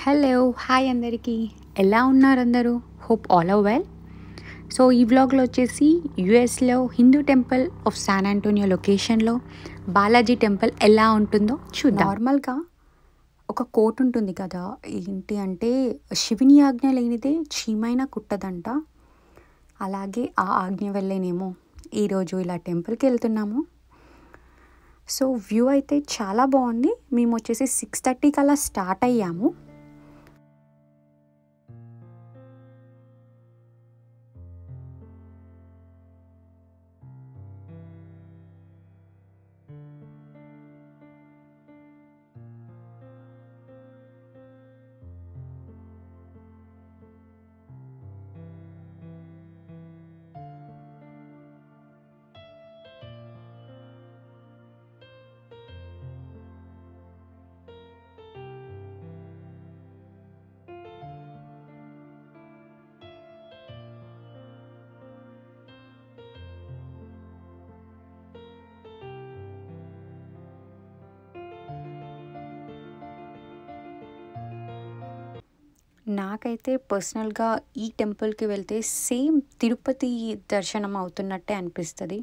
Hello hi అందరికీ ఎలా ఉన్నారు అందరూ hope all are well. So ఈ వ్లాగ్లో వచ్చేసి యుఎస్లో Hindu temple of San Antonio లొకేషన్లో బాలాజీ టెంపుల్ ఎలా ఉంటుందో చూద్దాం. నార్మల్గా ఒక కోట్ ఉంటుంది కదా, ఏంటి అంటే శివుని ఆజ్ఞ లేనిదే చీమైనా కుట్టదంట. అలాగే ఆ ఆజ్ఞ వల్లేనేమో ఈరోజు ఇలా టెంపుల్కి వెళ్తున్నాము. సో వ్యూ అయితే చాలా బాగుంది. మేము వచ్చేసి 6:30 కల్లా స్టార్ట్ అయ్యాము. నాకైతే పర్సనల్గా ఈ టెంపుల్కి వెళ్తే సేమ్ తిరుపతి దర్శనం అవుతున్నట్టే అనిపిస్తుంది.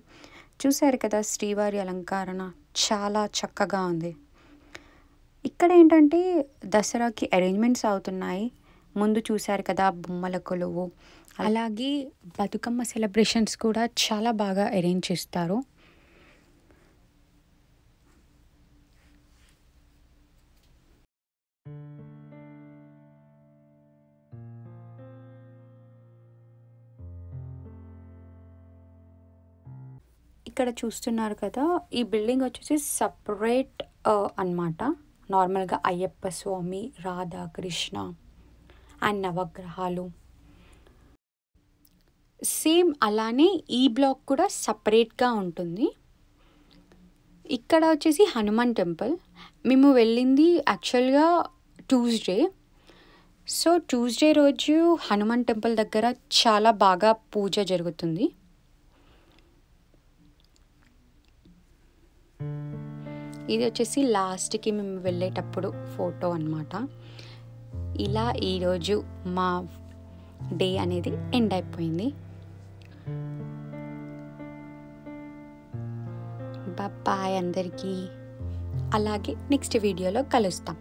చూశారు కదా, శ్రీవారి అలంకరణ చాలా చక్కగా ఉంది. ఇక్కడ ఏంటంటే దసరాకి అరేంజ్మెంట్స్ అవుతున్నాయి. ముందు చూశారు కదా బొమ్మల కొలువు, అలాగే బతుకమ్మ సెలబ్రేషన్స్ కూడా చాలా బాగా అరేంజ్ చేస్తారు. ఇక్కడ చూస్తున్నారు కదా, ఈ బిల్డింగ్ వచ్చేసి సపరేట్ అన్నమాట. నార్మల్గా అయ్యప్ప స్వామి, రాధాకృష్ణ అండ్ నవగ్రహాలు సేమ్ అలానే ఈ బ్లాక్ కూడా సపరేట్గా ఉంటుంది. ఇక్కడ వచ్చేసి హనుమాన్ టెంపుల్. మేము వెళ్ళింది యాక్చువల్గా ట్యూస్డే. సో ట్యూస్డే రోజు హనుమాన్ టెంపుల్ దగ్గర చాలా బాగా పూజ జరుగుతుంది. ఇది వచ్చేసి లాస్ట్కి మేము వెళ్ళేటప్పుడు ఫోటో అన్నమాట. ఇలా ఈరోజు మా డే అనేది ఎండ్ అయిపోయింది. బాయ్ అందరికీ. అలాగే నెక్స్ట్ వీడియోలో కలుస్తాం.